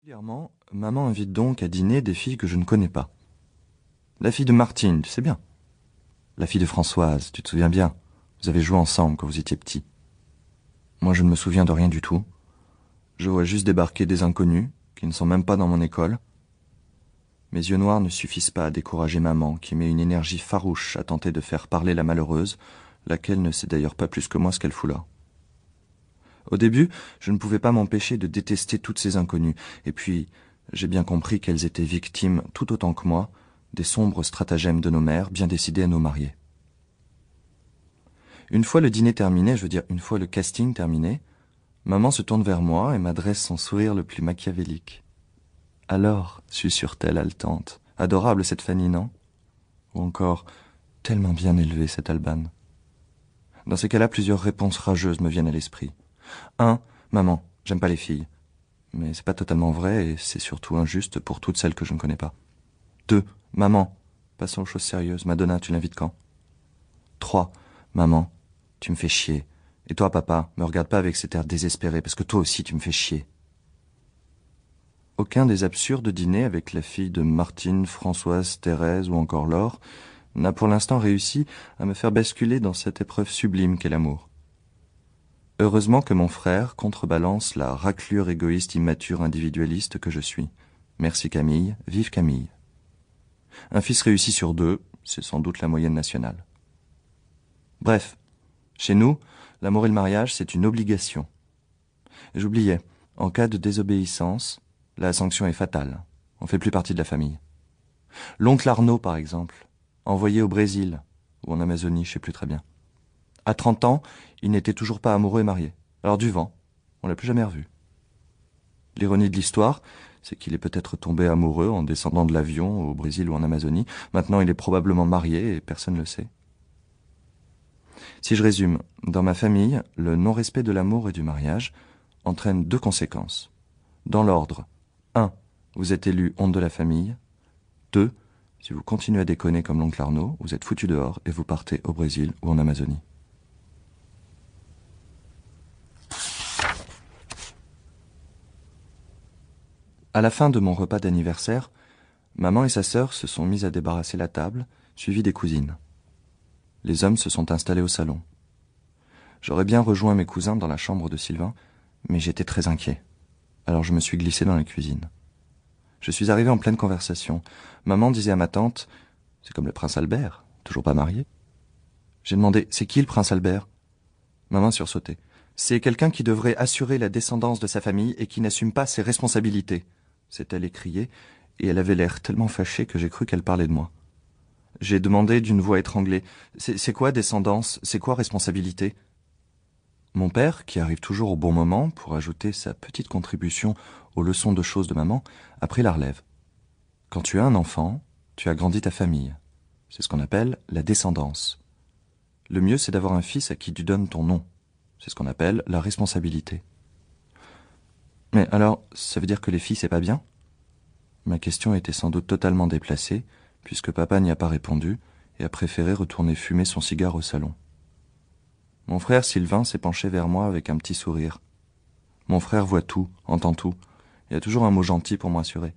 Régulièrement, maman invite donc à dîner des filles que je ne connais pas. La fille de Martine, tu sais bien. La fille de Françoise, tu te souviens bien. Vous avez joué ensemble quand vous étiez petits. Moi, je ne me souviens de rien du tout. Je vois juste débarquer des inconnus, qui ne sont même pas dans mon école. Mes yeux noirs ne suffisent pas à décourager maman, qui met une énergie farouche à tenter de faire parler la malheureuse, laquelle ne sait d'ailleurs pas plus que moi ce qu'elle fout là. Au début, je ne pouvais pas m'empêcher de détester toutes ces inconnues, et puis j'ai bien compris qu'elles étaient victimes, tout autant que moi, des sombres stratagèmes de nos mères, bien décidées à nous marier. Une fois le dîner terminé, je veux dire une fois le casting terminé, maman se tourne vers moi et m'adresse son sourire le plus machiavélique. « Alors, susurre-t-elle haletante, adorable cette Fanny, non ?» Ou encore « tellement bien élevée cette Alban ?» Dans ces cas-là, plusieurs réponses rageuses me viennent à l'esprit. 1. Maman, j'aime pas les filles. Mais c'est pas totalement vrai et c'est surtout injuste pour toutes celles que je ne connais pas. 2. Maman, passons aux choses sérieuses. Madonna, tu l'invites quand? 3. Maman, tu me fais chier. Et toi, papa, me regarde pas avec cet air désespéré, parce que toi aussi tu me fais chier. Aucun des absurdes dîners avec la fille de Martine, Françoise, Thérèse ou encore Laure n'a pour l'instant réussi à me faire basculer dans cette épreuve sublime qu'est l'amour. Heureusement que mon frère contrebalance la raclure égoïste immature individualiste que je suis. Merci Camille, vive Camille. Un fils réussi sur 2, c'est sans doute la moyenne nationale. Bref, chez nous, l'amour et le mariage, c'est une obligation. J'oubliais, en cas de désobéissance, la sanction est fatale. On fait plus partie de la famille. L'oncle Arnaud, par exemple, envoyé au Brésil, ou en Amazonie, je sais plus très bien. À 30 ans, il n'était toujours pas amoureux et marié. Alors du vent, on l'a plus jamais revu. L'ironie de l'histoire, c'est qu'il est peut-être tombé amoureux en descendant de l'avion au Brésil ou en Amazonie. Maintenant, il est probablement marié et personne ne le sait. Si je résume, dans ma famille, le non-respect de l'amour et du mariage entraîne 2 conséquences. Dans l'ordre, 1. Vous êtes élu honte de la famille. 2. Si vous continuez à déconner comme l'oncle Arnaud, vous êtes foutu dehors et vous partez au Brésil ou en Amazonie. À la fin de mon repas d'anniversaire, maman et sa sœur se sont mises à débarrasser la table, suivies des cousines. Les hommes se sont installés au salon. J'aurais bien rejoint mes cousins dans la chambre de Sylvain, mais j'étais très inquiet. Alors je me suis glissé dans la cuisine. Je suis arrivé en pleine conversation. Maman disait à ma tante, « C'est comme le prince Albert, toujours pas marié. » J'ai demandé, « C'est qui le prince Albert ?» Maman sursautait. « C'est quelqu'un qui devrait assurer la descendance de sa famille et qui n'assume pas ses responsabilités. » s'est-elle écriée, et elle avait l'air tellement fâchée que j'ai cru qu'elle parlait de moi. J'ai demandé d'une voix étranglée, « C'est quoi descendance? C'est quoi responsabilité ?» Mon père, qui arrive toujours au bon moment pour ajouter sa petite contribution aux leçons de choses de maman, a pris la relève. Quand tu as un enfant, tu as grandi ta famille. C'est ce qu'on appelle la descendance. Le mieux, c'est d'avoir un fils à qui tu donnes ton nom. C'est ce qu'on appelle la responsabilité. Mais alors, ça veut dire que les filles, c'est pas bien? Ma question était sans doute totalement déplacée, puisque papa n'y a pas répondu et a préféré retourner fumer son cigare au salon. Mon frère Sylvain s'est penché vers moi avec un petit sourire. Mon frère voit tout, entend tout. Il y a toujours un mot gentil pour me rassurer.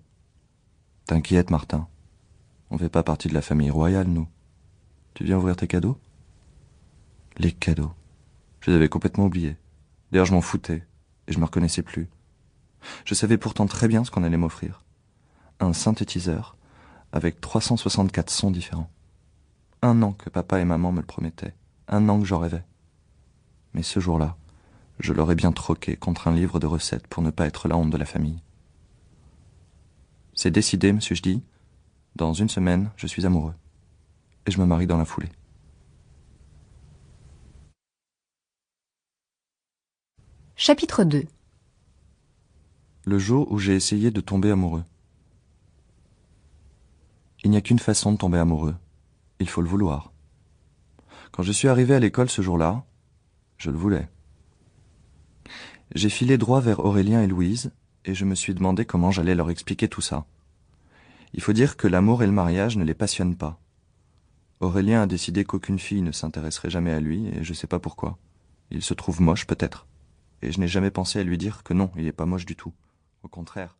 « T'inquiète, Martin. On fait pas partie de la famille royale, nous. Tu viens ouvrir tes cadeaux ?» Les cadeaux. Je les avais complètement oubliés. D'ailleurs, je m'en foutais, et je me reconnaissais plus. Je savais pourtant très bien ce qu'on allait m'offrir. Un synthétiseur avec 364 sons différents. 1 an que papa et maman me le promettaient. 1 an que j'en rêvais. Mais ce jour-là, je l'aurais bien troqué contre un livre de recettes pour ne pas être la honte de la famille. C'est décidé, me suis-je dit. Dans 1 semaine, je suis amoureux. Et je me marie dans la foulée. Chapitre 2. Le jour où j'ai essayé de tomber amoureux. Il n'y a qu'une façon de tomber amoureux. Il faut le vouloir. Quand je suis arrivé à l'école ce jour-là, je le voulais. J'ai filé droit vers Aurélien et Louise, et je me suis demandé comment j'allais leur expliquer tout ça. Il faut dire que l'amour et le mariage ne les passionnent pas. Aurélien a décidé qu'aucune fille ne s'intéresserait jamais à lui, et je sais pas pourquoi. Il se trouve moche, peut-être. Et je n'ai jamais pensé à lui dire que non, il n'est pas moche du tout. Au contraire.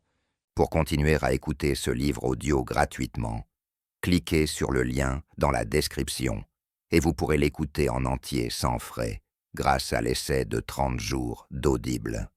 Pour continuer à écouter ce livre audio gratuitement, cliquez sur le lien dans la description et vous pourrez l'écouter en entier sans frais grâce à l'essai de 30 jours d'Audible.